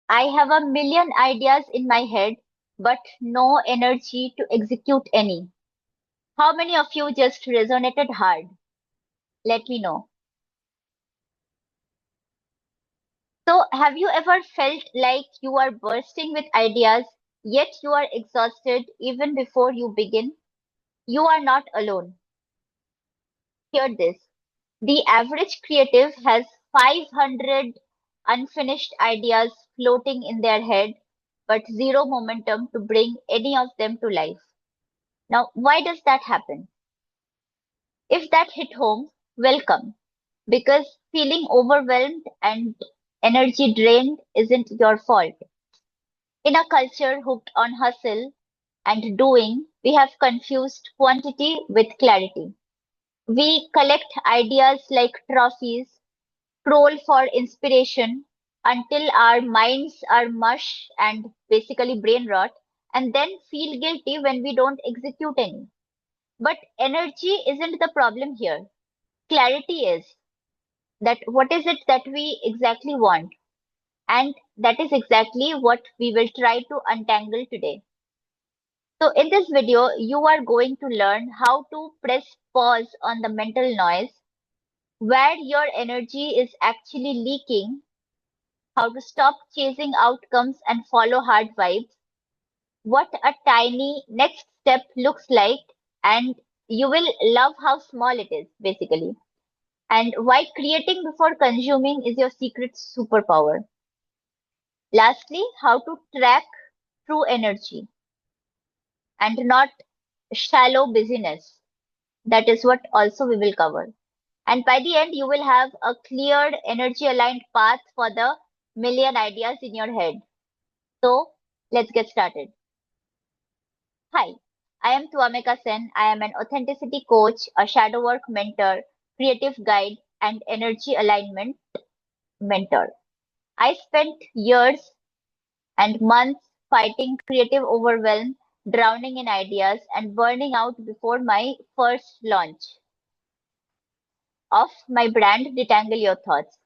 I have a million ideas in my head, but no energy to execute any. How many of you just resonated hard? Let me know. So, have you ever felt like you are bursting with ideas, yet you are exhausted even before you begin? You are not alone. Hear this. The average creative has 500 unfinished ideas floating in their head, but zero momentum to bring any of them to life. Now, why does that happen? If that hit home, welcome. Because feeling overwhelmed and energy drained isn't your fault. In a culture hooked on hustle and doing, we have confused quantity with clarity. We collect ideas like trophies, scroll for inspiration until our minds are mush and basically brain rot, and then feel guilty when we don't execute any. But energy isn't the problem here. Clarity is that what is it that we exactly want, and that is exactly what we will try to untangle today. So in this video, you are going to learn how to press pause on the mental noise, where your energy is actually leaking, how to stop chasing outcomes and follow hard vibes, what a tiny next step looks like, and you will love how small it is, basically, and why creating before consuming is your secret superpower. Lastly, how to track true energy and not shallow busyness. That is what also we will cover. And by the end, you will have a cleared, energy aligned path for the million ideas in your head. So, let's get started. Hi, I am Tuameka Sen. I am an authenticity coach, a shadow work mentor, creative guide, and energy alignment mentor. I spent years and months fighting creative overwhelm, drowning in ideas, and burning out before my first launch of my brand Detangle Your Thoughts.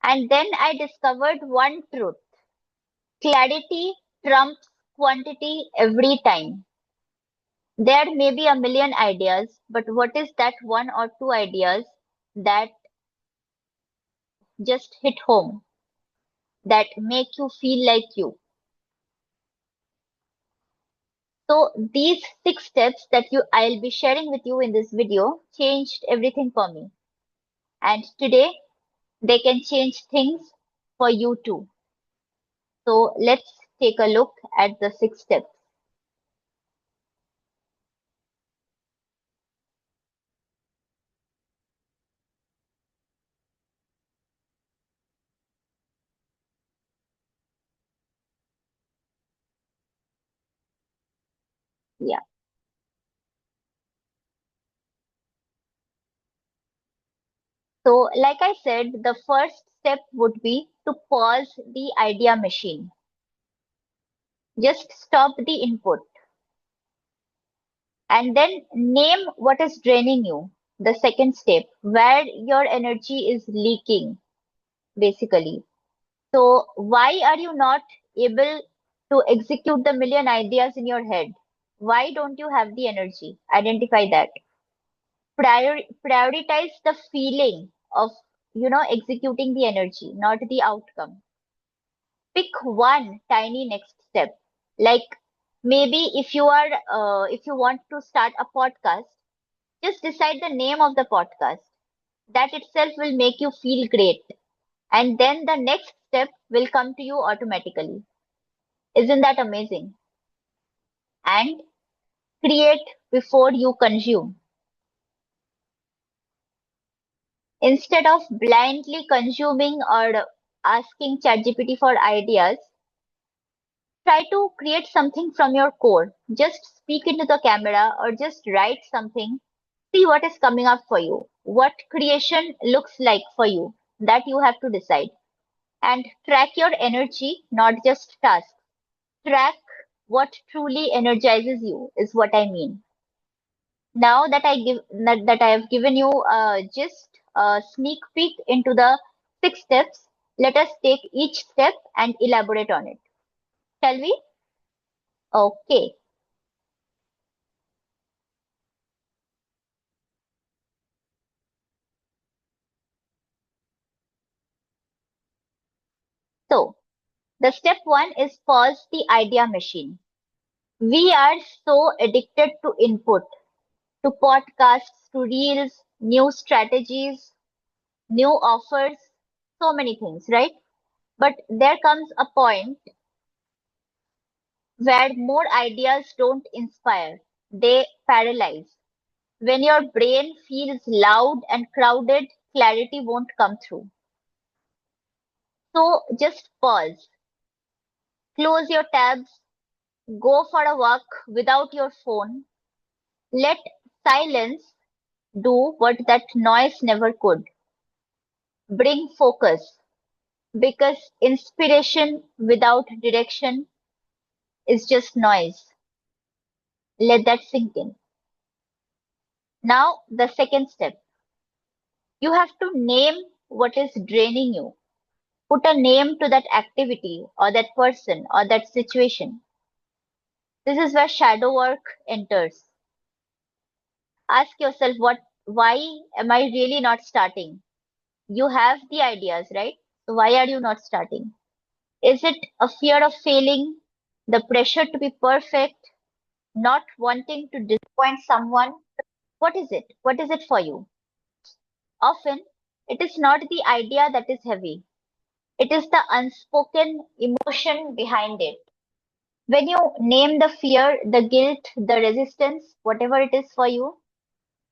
And then I discovered one truth: clarity trumps quantity every time. There may be a million ideas, but what is that one or two ideas that just hit home, that make you feel like you? So these 6 steps that I'll be sharing with you in this video changed everything for me. And today they can change things for you too. So let's take a look at the 6 steps. Yeah. So like I said, the first step would be to pause the idea machine. Just stop the input and then name what is draining you. The second step, where your energy is leaking, basically. So why are you not able to execute the million ideas in your head? Why don't you have the energy? Identify that. Prioritize the feeling of, executing the energy, not the outcome. Pick one tiny next step. Like maybe if you want to start a podcast, just decide the name of the podcast. That itself will make you feel great. And then the next step will come to you automatically. Isn't that amazing? And create before you consume. Instead of blindly consuming or asking ChatGPT for ideas, try to create something from your core. Just speak into the camera or just write something. See what is coming up for you. What creation looks like for you. That you have to decide. And track your energy, not just tasks. Track what truly energizes you, is what I mean. Now that I have given you just a sneak peek into the 6 steps, Let us take each step and elaborate on it. Shall we? Okay. So, the step one is pause the idea machine. We are so addicted to input, to podcasts, to reels, new strategies, new offers, so many things, right? But there comes a point where more ideas don't inspire, they paralyze. When your brain feels loud and crowded, clarity won't come through. So just pause, close your tabs, go for a walk without your phone, let silence do what that noise never could. Bring focus because inspiration without direction is just noise. Let that sink in. Now, the second step. You have to name what is draining you. Put a name to that activity or that person or that situation. This is where shadow work enters. Ask yourself why am I really not starting? You have the ideas, right? So why are you not starting? Is it a fear of failing, the pressure to be perfect, not wanting to disappoint someone? What is it? What is it for you? Often, it is not the idea that is heavy. It is the unspoken emotion behind it. When you name the fear, the guilt, the resistance, whatever it is for you,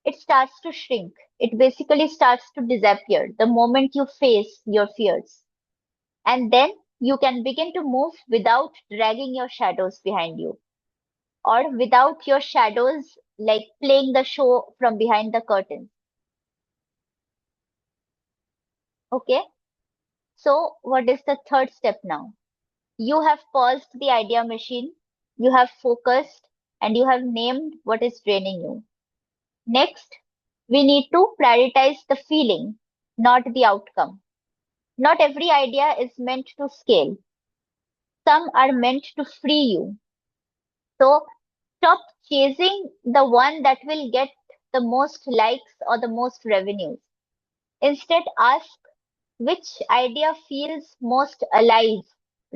it starts to shrink. It basically starts to disappear the moment you face your fears. And then you can begin to move without dragging your shadows behind you or without your shadows like playing the show from behind the curtain. Okay. So what is the third step now? You have paused the idea machine. You have focused and you have named what is draining you. Next, we need to prioritize the feeling, not the outcome. Not every idea is meant to scale. Some are meant to free you. So stop chasing the one that will get the most likes or the most revenues. Instead, ask which idea feels most alive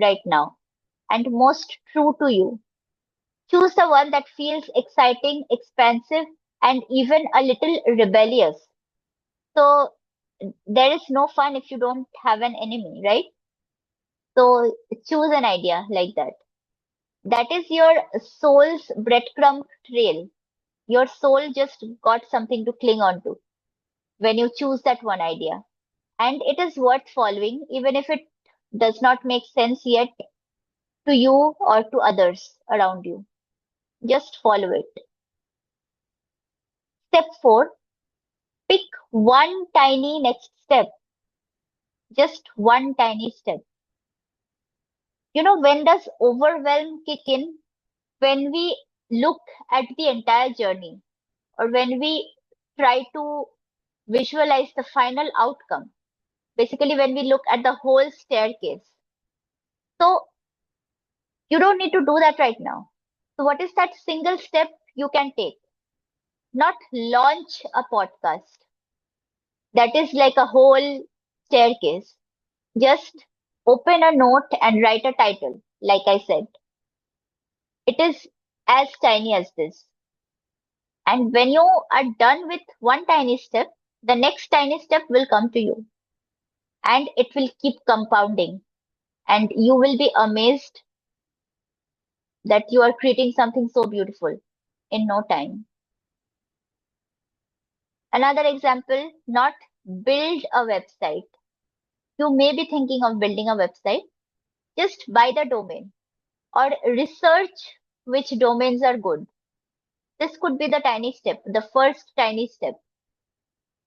right now and most true to you. Choose the one that feels exciting, expansive, and even a little rebellious. So there is no fun if you don't have an enemy, right? So choose an idea like that. That is your soul's breadcrumb trail. Your soul just got something to cling on to when you choose that one idea. And it is worth following, even if it does not make sense yet to you or to others around you. Just follow it. Step four, pick one tiny next step, just one tiny step. When does overwhelm kick in? When we look at the entire journey or when we try to visualize the final outcome. Basically, when we look at the whole staircase. So you don't need to do that right now. So what is that single step you can take? Not launch a podcast. That is like a whole staircase. Just open a note and write a title. Like I said, it is as tiny as this. And when you are done with one tiny step, the next tiny step will come to you and it will keep compounding. And you will be amazed that you are creating something so beautiful in no time. Another example, not build a website. You may be thinking of building a website. Just buy the domain or research which domains are good. This could be the tiny step, the first tiny step.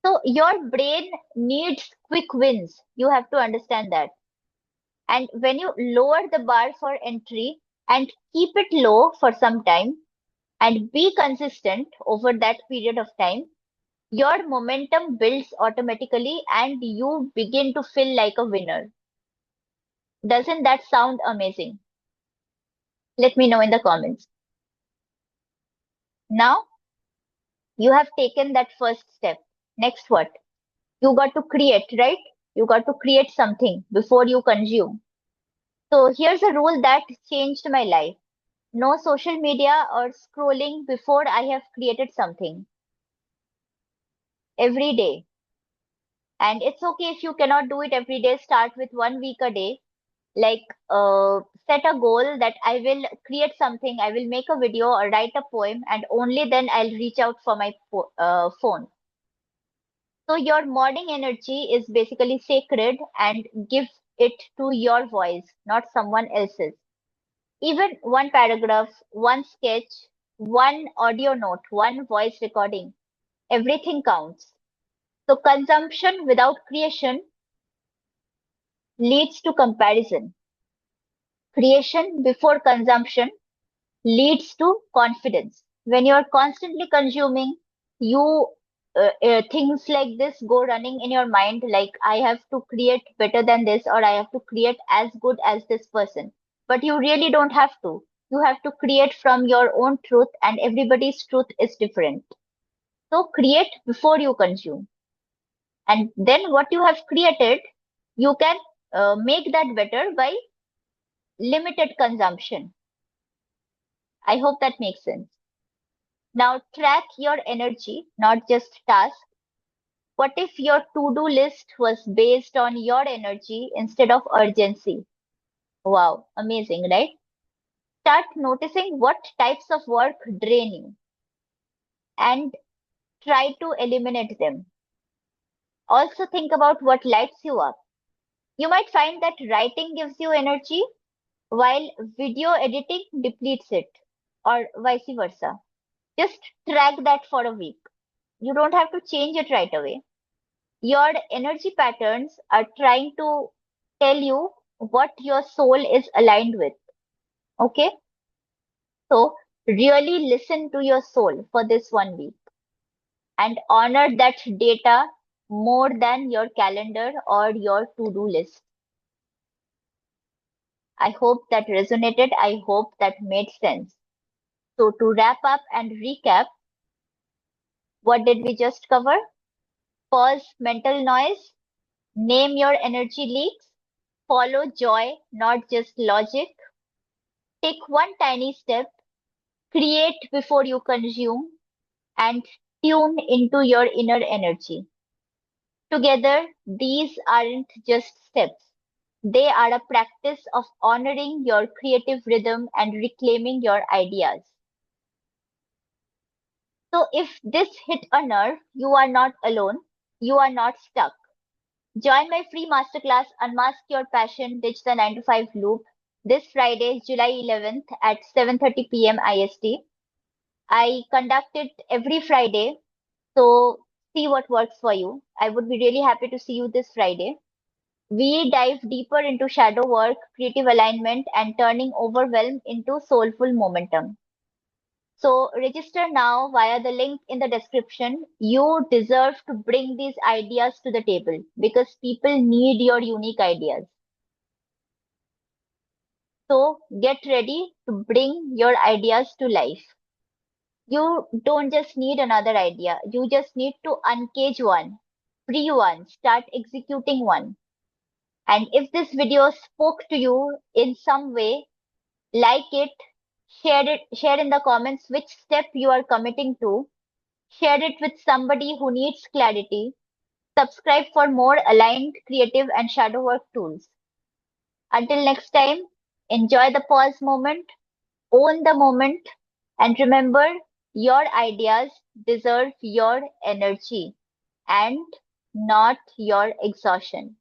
So your brain needs quick wins. You have to understand that. And when you lower the bar for entry and keep it low for some time and be consistent over that period of time, your momentum builds automatically and you begin to feel like a winner. Doesn't that sound amazing? Let me know in the comments. Now you have taken that first step. Next, what? You got to create, right? You got to create something before you consume. So here's a rule that changed my life. No social media or scrolling before I have created something every day. And it's okay if you cannot do it every day. Start with 1 week a day. Like, set a goal that I will create something, I will make a video or write a poem, and only then I'll reach out for my phone. So your morning energy is basically sacred, and give it to your voice, not someone else's. Even one paragraph, one sketch, one audio note, one voice recording, everything counts. So consumption without creation leads to comparison. Creation before consumption leads to confidence. When you're constantly consuming, you things like this go running in your mind, like I have to create better than this, or I have to create as good as this person. But you really don't have to. You have to create from your own truth, and everybody's truth is different. So create before you consume. And then what you have created, you can make that better by limited consumption. I hope that makes sense. Now track your energy, not just tasks. What if your to-do list was based on your energy instead of urgency? Wow, amazing, right? Start noticing what types of work drain you and try to eliminate them. Also think about what lights you up. You might find that writing gives you energy while video editing depletes it, or vice versa. Just track that for a week. You don't have to change it right away. Your energy patterns are trying to tell you what your soul is aligned with. Okay? So, really listen to your soul for this 1 week and honor that data more than your calendar or your to do list. I hope that resonated. I hope that made sense. So, to wrap up and recap, what did we just cover? Pause mental noise, name your energy leaks, follow joy, not just logic. Take one tiny step, create before you consume, and tune into your inner energy. Together, these aren't just steps. They are a practice of honoring your creative rhythm and reclaiming your ideas. So if this hit a nerve, you are not alone. You are not stuck. Join my free masterclass, Unmask Your Passion, Ditch the 9 to 5 Loop, this Friday, July 11th at 7:30 p.m. IST. I conduct it every Friday, so see what works for you. I would be really happy to see you this Friday. We dive deeper into shadow work, creative alignment, and turning overwhelm into soulful momentum. So register now via the link in the description. You deserve to bring these ideas to the table because people need your unique ideas. So get ready to bring your ideas to life. You don't just need another idea. You just need to uncage one, free one, start executing one. And if this video spoke to you in some way, like it, share in the comments which step you are committing to. Share it with somebody who needs clarity. Subscribe for more aligned, creative, and shadow work tools. Until next time, enjoy the pause moment, own the moment, and remember your ideas deserve your energy and not your exhaustion.